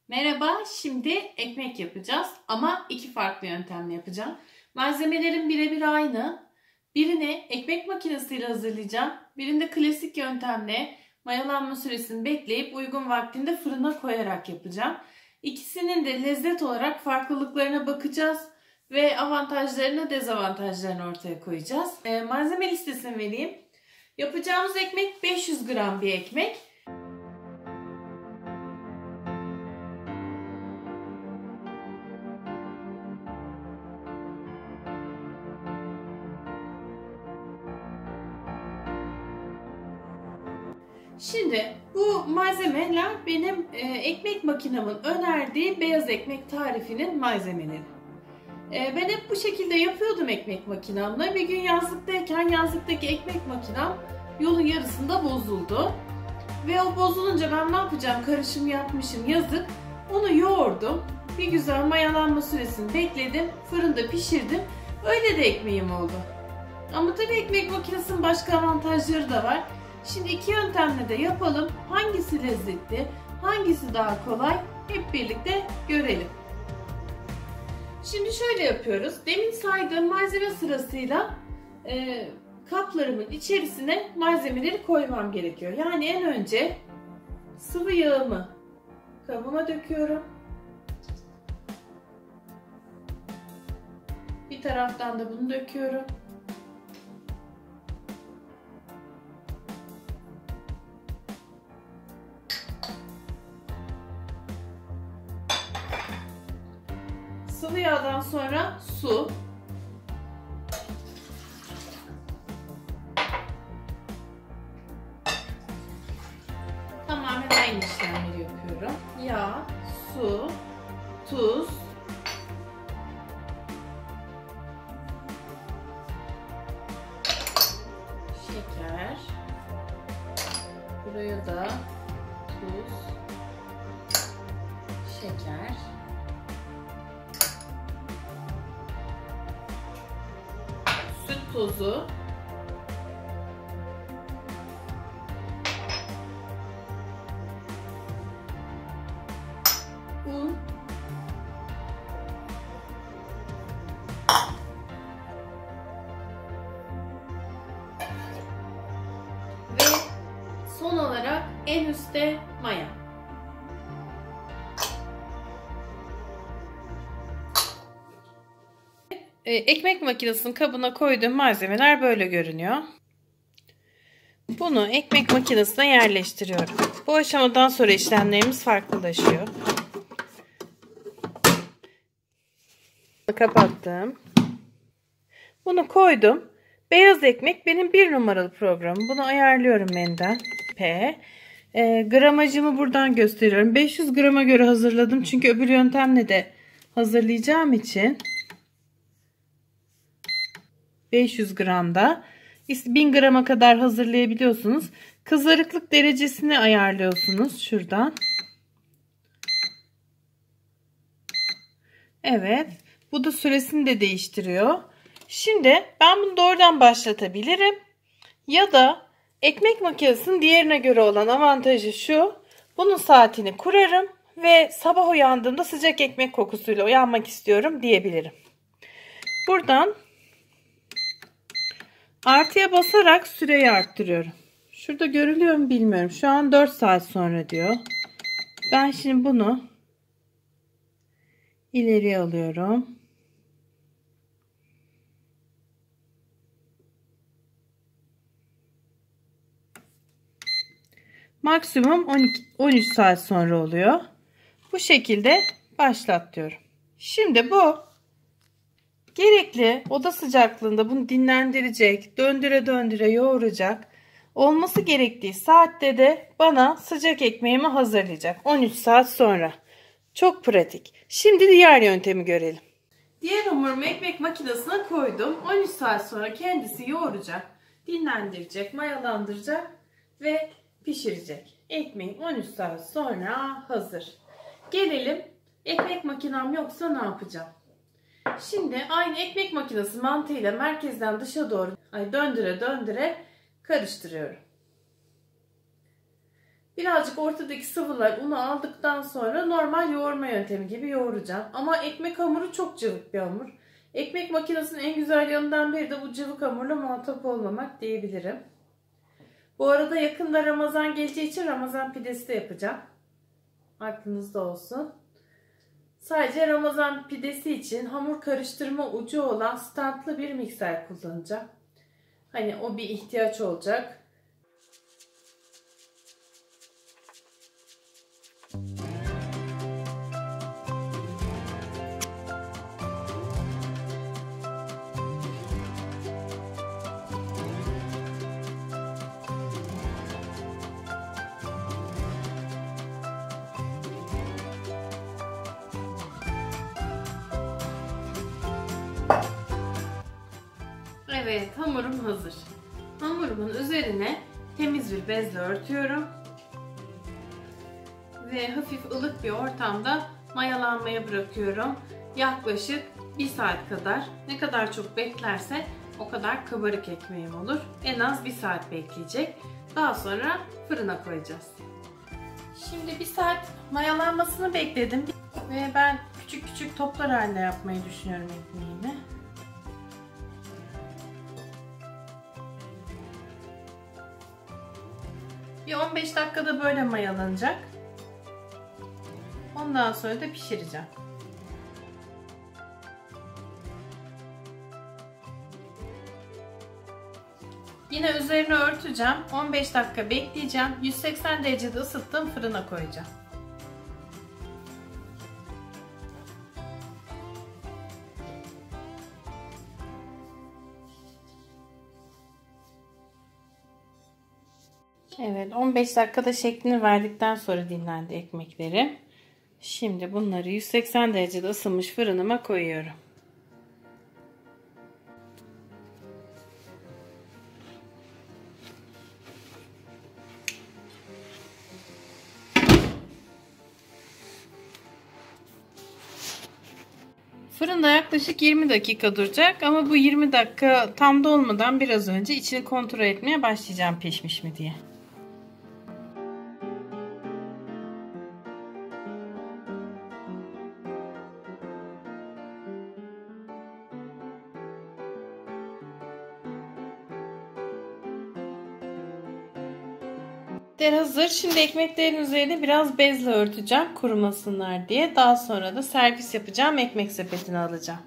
Merhaba, şimdi ekmek yapacağız ama iki farklı yöntemle yapacağım. Malzemelerim birebir aynı. Birini ekmek makinesiyle hazırlayacağım. Birinde klasik yöntemle mayalanma süresini bekleyip uygun vaktinde fırına koyarak yapacağım. İkisinin de lezzet olarak farklılıklarına bakacağız ve avantajlarını, dezavantajlarını ortaya koyacağız. Malzeme listesini vereyim. Yapacağımız ekmek 500 gram bir ekmek. Şimdi bu malzemeler benim ekmek makinemin önerdiği beyaz ekmek tarifinin malzemeleri. Ben hep bu şekilde yapıyordum ekmek makinemle. Bir gün yazlıktayken yazlıktaki ekmek makinem yolun yarısında bozuldu. Ve o bozulunca ben ne yapacağım? Karışım yapmışım, yazık. Onu yoğurdum. Bir güzel mayalanma süresini bekledim. Fırında pişirdim. Öyle de ekmeğim oldu. Ama tabii ekmek makinesinin başka avantajları da var. Şimdi iki yöntemle de yapalım. Hangisi lezzetli, hangisi daha kolay hep birlikte görelim. Şimdi şöyle yapıyoruz. Demin saydığım malzeme sırasıyla kaplarımın içerisine malzemeleri koymam gerekiyor. Yani en önce sıvı yağımı kabıma döküyorum. Bir taraftan da bunu döküyorum. Sıvı yağdan sonra su. Tamamen aynı işlemleri yapıyorum. Yağ, su, tuz, şeker. Buraya da tuz, şeker. Süt tozu, un, ve son olarak en üstte maya. Ekmek makinesinin kabına koyduğum malzemeler böyle görünüyor. Bunu ekmek makinesine yerleştiriyorum. Bu aşamadan sonra işlemlerimiz farklılaşıyor. Kapattım. Bunu koydum. Beyaz ekmek benim 1 numaralı programım. Bunu ayarlıyorum menüden. Gramajımı buradan gösteriyorum. 500 grama göre hazırladım. Çünkü öbür yöntemle de hazırlayacağım için 500 gramda 1000 grama kadar hazırlayabiliyorsunuz. Kızarıklık derecesini ayarlıyorsunuz şuradan. Evet. Bu da süresini de değiştiriyor. Şimdi ben bunu doğrudan başlatabilirim. Ya da ekmek makinesinin diğerine göre olan avantajı şu. Bunun saatini kurarım ve sabah uyandığımda sıcak ekmek kokusuyla uyanmak istiyorum diyebilirim. Buradan artıya basarak süreyi arttırıyorum. Şurada görülüyor mu bilmiyorum. Şu an 4 saat sonra diyor. Ben şimdi bunu ileriye alıyorum. Maksimum 13 saat sonra oluyor. Bu şekilde başlat diyorum. Şimdi bu gerekli oda sıcaklığında bunu dinlendirecek, döndüre döndüre yoğuracak. Olması gerektiği saatte de bana sıcak ekmeğimi hazırlayacak. 13 saat sonra. Çok pratik. Şimdi diğer yöntemi görelim. Diğer hamurumu ekmek makinesine koydum. 13 saat sonra kendisi yoğuracak, dinlendirecek, mayalandıracak ve pişirecek. Ekmeğim 13 saat sonra hazır. Gelelim ekmek makinem yoksa ne yapacağım? Şimdi aynı ekmek makinesi mantığıyla merkezden dışa doğru döndüre döndüre karıştırıyorum. Birazcık ortadaki sıvılar unu aldıktan sonra normal yoğurma yöntemi gibi yoğuracağım. Ama ekmek hamuru çok cıvık bir hamur. Ekmek makinesinin en güzel yanından biri de bu cıvık hamurla muhatap olmamak diyebilirim. Bu arada yakında Ramazan geleceği için Ramazan pidesi de yapacağım. Aklınızda olsun. Sadece Ramazan pidesi için hamur karıştırma ucu olan standlı bir mikser kullanacağım. Hani o bir ihtiyaç olacak. Evet, hamurum hazır. Hamurumun üzerine temiz bir bezle örtüyorum. Ve hafif ılık bir ortamda mayalanmaya bırakıyorum. Yaklaşık 1 saat kadar. Ne kadar çok beklerse o kadar kabarık ekmeğim olur. En az 1 saat bekleyecek. Daha sonra fırına koyacağız. Şimdi 1 saat mayalanmasını bekledim. Ve ben küçük küçük toplar halinde yapmayı düşünüyorum ekmeğimi. Bir 15 dakikada böyle mayalanacak. Ondan sonra da pişireceğim. Yine üzerine örteceğim. 15 dakika bekleyeceğim. 180 derecede ısıttığım fırına koyacağım. Evet, 15 dakikada şeklini verdikten sonra dinlendi ekmekleri. Şimdi bunları 180 derecede ısınmış fırınıma koyuyorum. Fırında yaklaşık 20 dakika duracak ama bu 20 dakika tam dolmadan biraz önce içini kontrol etmeye başlayacağım pişmiş mi diye. Hazır. Şimdi ekmeklerin üzerine biraz bezle örteceğim kurumasınlar diye. Daha sonra da servis yapacağım ekmek sepetine alacağım.